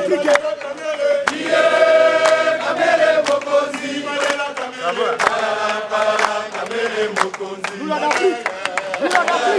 l'Afrique. Lula d'Afrique. Lula d'Afrique.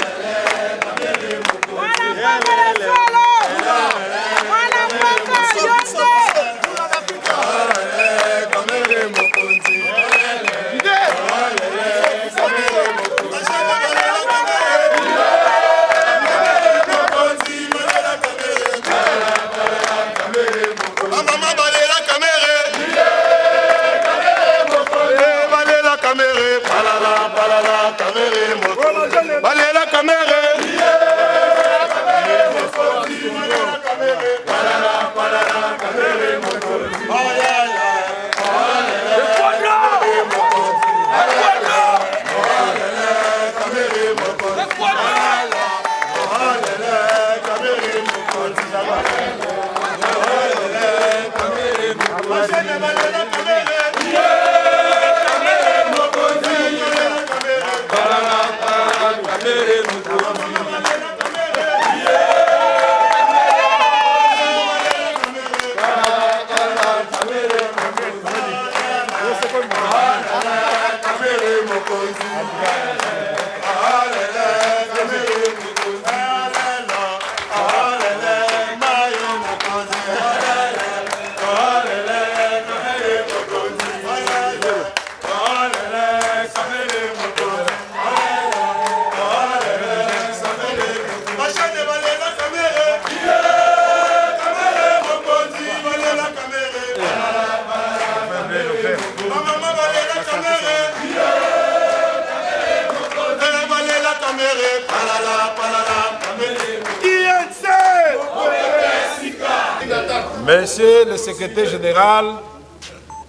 Monsieur le secrétaire général,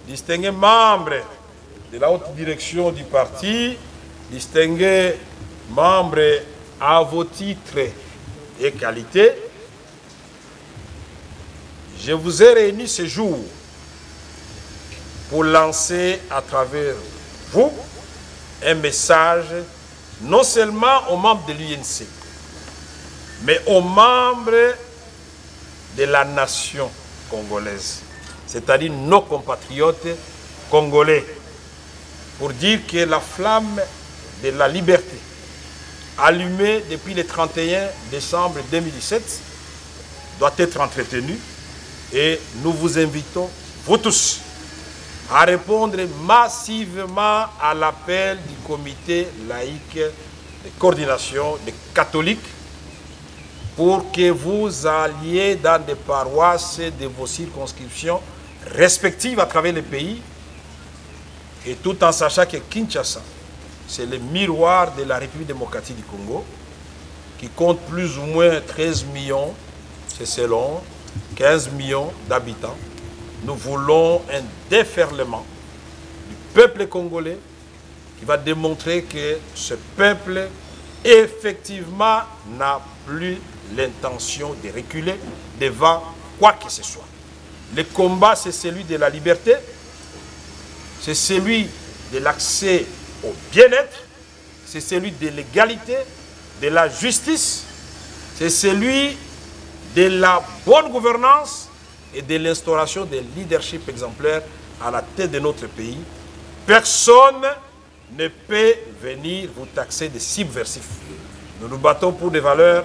distingués membres de la haute direction du parti, distingués membres à vos titres et qualités, je vous ai réunis ce jour pour lancer à travers vous un message non seulement aux membres de l'UNC, mais aux membres de la nation congolaise, c'est-à-dire nos compatriotes congolais, pour dire que la flamme de la liberté, allumée depuis le 31 décembre 2017, doit être entretenue et nous vous invitons, vous tous, à répondre massivement à l'appel du comité laïque de coordination des catholiques pour que vous alliez dans des paroisses de vos circonscriptions respectives à travers le pays, et tout en sachant que Kinshasa, c'est le miroir de la République démocratique du Congo, qui compte plus ou moins 13 millions, c'est selon 15 millions d'habitants. Nous voulons un déferlement du peuple congolais qui va démontrer que ce peuple, effectivement, n'a plus l'intention de reculer devant quoi que ce soit. Le combat, c'est celui de la liberté, c'est celui de l'accès au bien-être, c'est celui de l'égalité, de la justice, c'est celui de la bonne gouvernance et de l'instauration des leaderships exemplaires à la tête de notre pays. Personne ne peut venir vous taxer de subversif. Nous nous battons pour des valeurs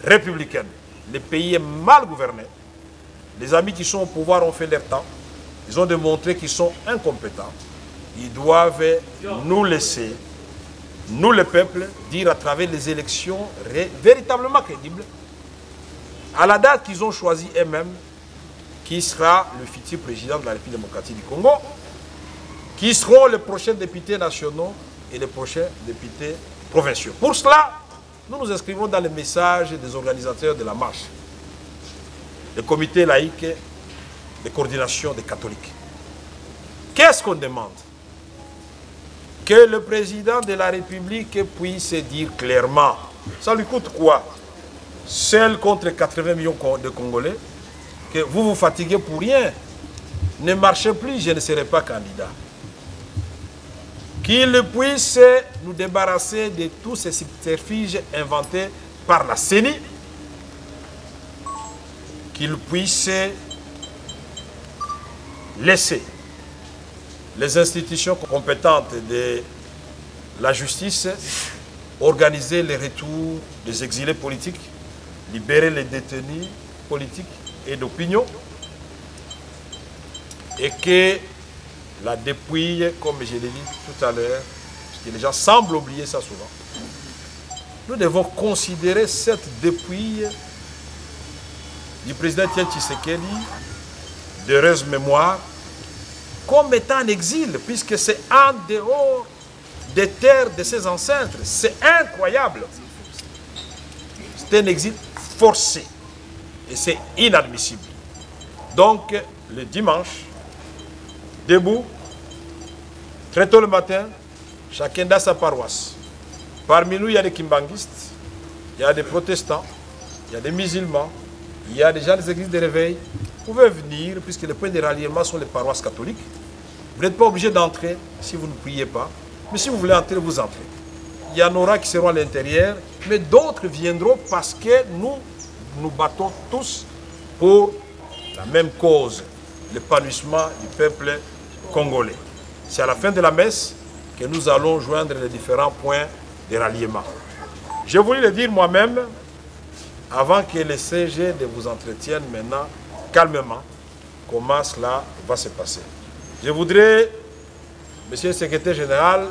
républicaine. Le pays est mal gouverné. Les amis qui sont au pouvoir ont fait leur temps. Ils ont démontré qu'ils sont incompétents. Ils doivent nous laisser, nous le peuple, dire à travers les élections véritablement crédibles, à la date qu'ils ont choisi eux-mêmes, qui sera le futur président de la République démocratique du Congo, qui seront les prochains députés nationaux et les prochains députés provinciaux. Pour cela, nous nous inscrivons dans le message des organisateurs de la marche, le comité laïque de coordination des catholiques. Qu'est-ce qu'on demande? Que le président de la République puisse dire clairement, ça lui coûte quoi? Seul contre 80 millions de Congolais, que vous vous fatiguez pour rien, ne marchez plus, je ne serai pas candidat. Qu'il puisse nous débarrasser de tous ces subterfuges inventés par la CENI, qu'il puisse laisser les institutions compétentes de la justice organiser le retour des exilés politiques, libérer les détenus politiques et d'opinion, et que la dépouille, comme je l'ai dit tout à l'heure, parce que les gens semblent oublier ça souvent, nous devons considérer cette dépouille du président Etienne Tshisekedi, d'heureuse mémoire, comme étant en exil, puisque c'est en dehors des terres de ses ancêtres. C'est incroyable. C'est un exil forcé. Et c'est inadmissible. Donc, le dimanche, debout, très tôt le matin, chacun dans sa paroisse. Parmi nous, il y a des kimbanguistes, il y a des protestants, il y a des musulmans, il y a déjà des églises de réveil. Vous pouvez venir, puisque les points de ralliement sont les paroisses catholiques. Vous n'êtes pas obligé d'entrer si vous ne priez pas. Mais si vous voulez entrer, vous entrez. Il y en aura qui seront à l'intérieur, mais d'autres viendront parce que nous nous battons tous pour la même cause, l'épanouissement du peuple congolais. C'est à la fin de la messe que nous allons joindre les différents points de ralliement. Je voulais le dire moi-même, avant que le CG de vous entretienne maintenant, calmement, comment cela va se passer. Je voudrais, Monsieur le Secrétaire Général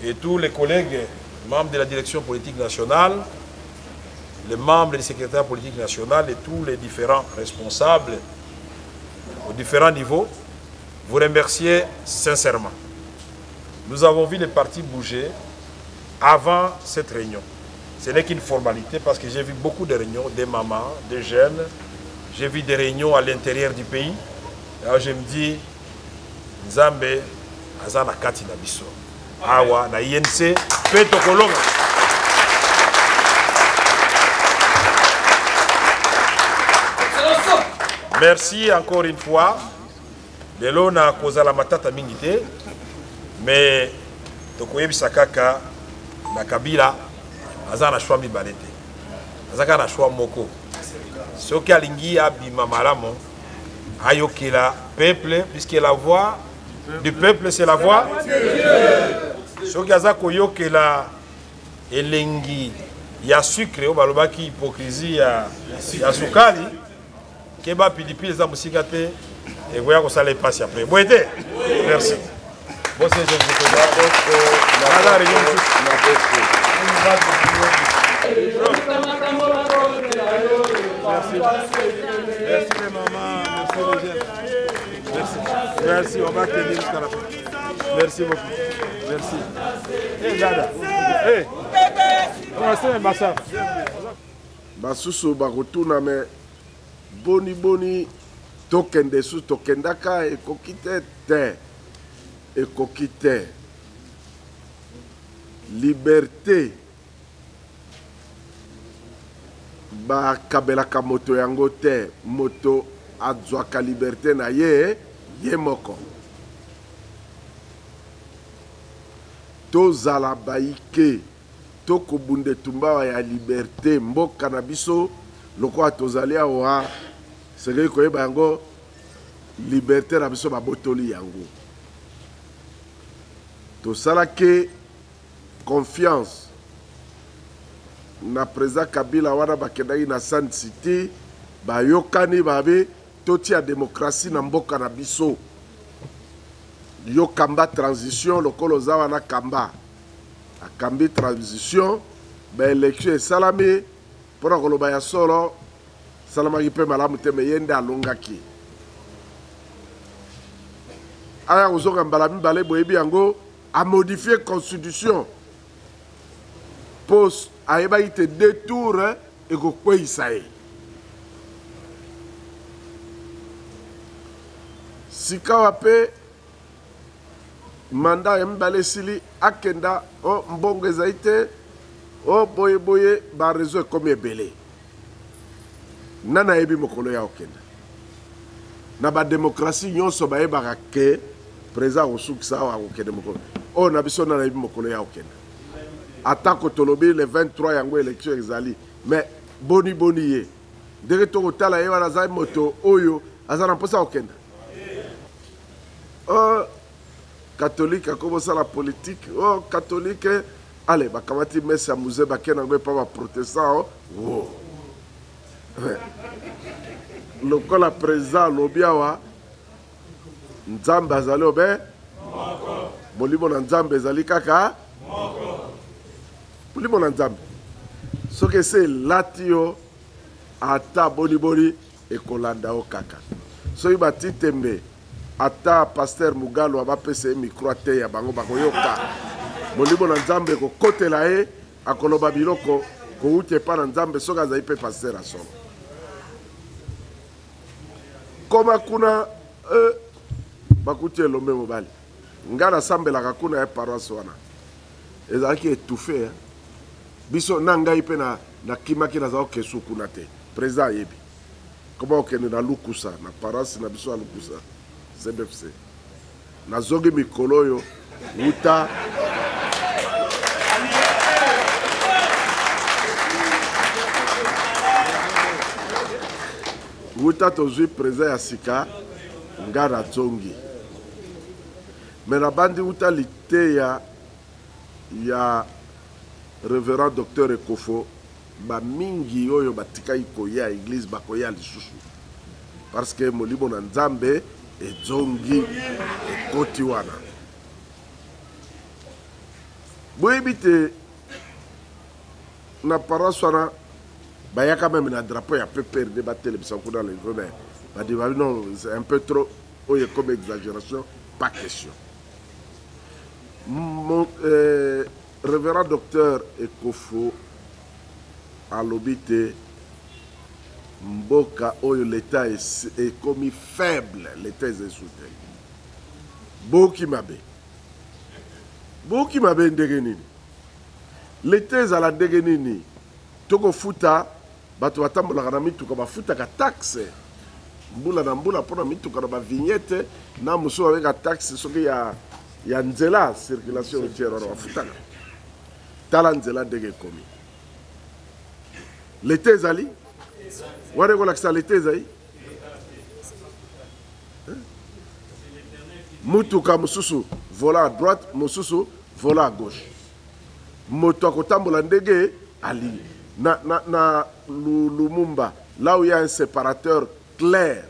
et tous les collègues membres de la Direction politique nationale, les membres du Secrétaire politique national et tous les différents responsables aux différents niveaux, vous remercier sincèrement. Nous avons vu les partis bouger avant cette réunion. Ce n'est qu'une formalité parce que j'ai vu beaucoup de réunions, des mamans, des jeunes. J'ai vu des réunions à l'intérieur du pays. Alors je me dis, Nzambe, Azana Kati na biso. Awa, na INC, Peto Kolonga. Merci encore une fois. De l'eau na koza la matata mingite. Mais, tokoye bisakaka, na Kabila, Azana choix mi balete. Azaka na choix moko. Soki alingi abima malamo, ayokela peuple, puisque la voix du peuple c'est la voix. Soki azako yokela elengi ya sucre, o balobaki hypocrisie ya sukali, keba pilipili za musika te, et voya ko sala passe après. Boete. Merci. Bon c'est je vous Merci les mamans, merci les jeunes. Merci. Merci, on va tenir jusqu'à la fin. Merci beaucoup. Merci. Hey, Dada. Hey. On va se Basusu bakotuna me boni tokende su tokendaka ekokite te. Ekokite. Liberté. Ba kabelaka moto yango te, moto azwaka liberté na ye moko. Tozala baike, toko bunde tumba ya liberté, mboka na biso, loko atozali awa, sege koyeba yango, liberté na biso babotoli yango. Tosala ke confiance. Na président Kabila wana bakendaki na San City bayokani babe toti ya démocratie na mboka na biso yo kamba transition lokolo za wana kamba akambi transition ba élection esalami mpona koloba ya solo salamaki mpe malamu te me ye nde alongaki aya kozonga mbala mibale boyebi yango amodifie constitution post ayeba ite détour et ko isaye sikawa pe mandat ya mbale sili akenda o mbongo ezaite o boye ba réseau comme ebele nana yebi mokolo ya okenda na ba démocratie nyonso ba yebaka ke président osukisa wa okende mokolo o na biso nana yebi mokolo ya okenda Attaque Tolobi le 23 yango élection exali mais boni ye deke to kotala ye wana za moto oyo azana posa okenda oh catholique a commencé la politique, oh catholique allez bakamati messe ya musée bakena ngwe pa ba protestant oh lokola président lobiawa nzambe azali obe molimo na nzambe ezali kaka molimo na nzambe soki ese elati yo ata boniboni ekolanda yo kaka soki bati tembe ata paster mugalo abapesa ye micro ate ya bango bakoyoka molimo na nzambe ekokotela ye akoloba biloko kouti epa na nzambe soki azali mpe paster asolo koma kuna bakuti elombe mobali nga nasambelaka kuna ya paroisse wana ezalaki étouffé biso na ngai mpe nakimaki nazala kesu kuna te président ayebi koma okende na lukusa na paroisse na biso ya lukusa CBFC nazongi mikolo oyo wuta wuta tozwi président ya sika nga nazongi me nabandi wuta liteya ya révérend docteur Ekofo bamingi oyo batikaki koya église bakoya lisusu parce que molimo na nzambe ezongi ekoti wana boyebi te na paroisse wana bayaka meme na drapeau ya PPRD batelemisa kuna livre mais badi babi non c'est un peu trop oyo comme exagération pas question mon révérend docteur Ekofo alobi te mboka oyo l'état est comme faible l'état est soutenu boki mabe ndenge nini l'état ezala ndenge nini tokofuta bato batambolaka na mituka bafutaka taxe mbula na mbula mpona mituka na bavignette na mosusu babeka taxe soki ya nzela circulation routière wana bafutaka tala nzela ndenge ekomi l'état ezali wana ekolakisa l'état ezali mutuka mosusu vola à droite mosusu vola à gauche moto akotambola ndenge ali na Lumumba là où il y a un séparateur clair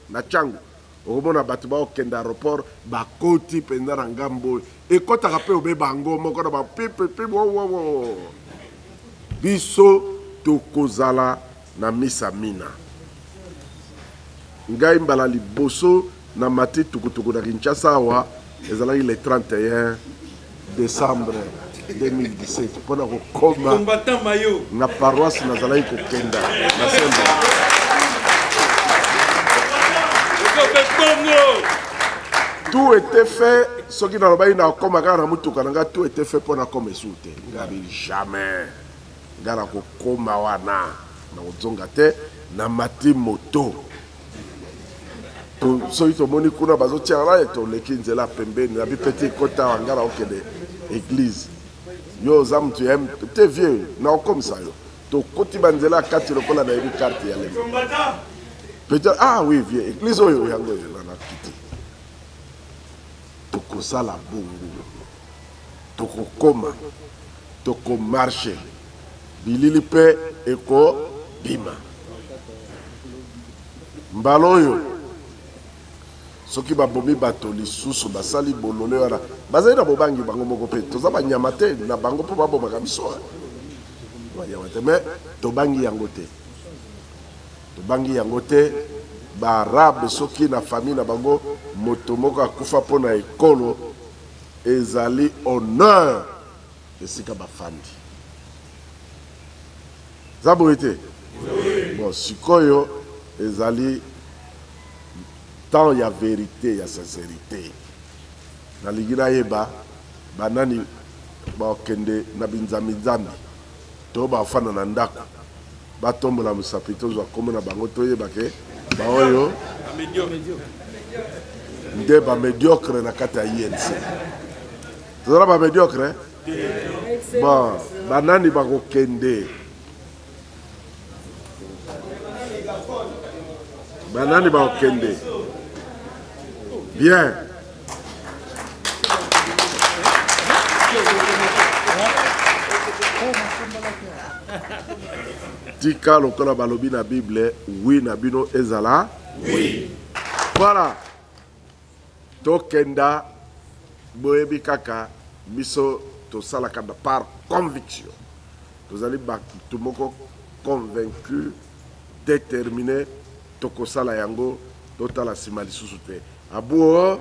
na Tchango okomona bato baokende aéroport bakoti mpenza na ngambo ekotaka mpe obe bango moko na bapipipi biso tokozala na misa mina ngai mbala liboso na mati tukutuku na Kinshasa awa ezalaki le 31 décembre 2017 mpona kokoma na paroisse nazalaki kokenda na sembe tout était fait soki nalobaki na kokoma kaka na mutuka na nga tout était fait mpona koma esu te ngabi jamais nga na kokoma wana na kozonga te na mati moto soki tomoni kuna bazotiaka toleki nzela pembeni nabi peti ekota wa nga na okende église yo oza mutu ya te vieux na okomisa yo tokoti banzela ya kati lokola nayebi karte ya lemo peut-être ah oui vieux église oyo yango elana kiti tokozala bongo tokokoma tokomarche bilili mpe ekobima mbala oyo soki babomi bato lisusu basali bolole wana bazali na bobangi bango moko mpe toza banyama te na bango mpo babomaka biso banyama te me tobangi yango te baarabe soki na famille na bango moto moko akufa mpo na ekolo ezali honneur esika bafandi za boye te bon sikoyo ezali temps ya vérité ya sincérité nalingi nayeba banani bakende na binzambi to bafanda na ndako batombola mosapi tozwa kombo na bango toyebake baoyo nde bamédiocre na kati ya INC tozala bamédiocre bon banani bakokende bien tika lokola balobi na Bible oui na bino ezala Oui. voilà tokenda boyebi kaka biso tosalaka par conviction tozali bato moko convaincu déterminé tokosala yango totala nsima lisusu te abuo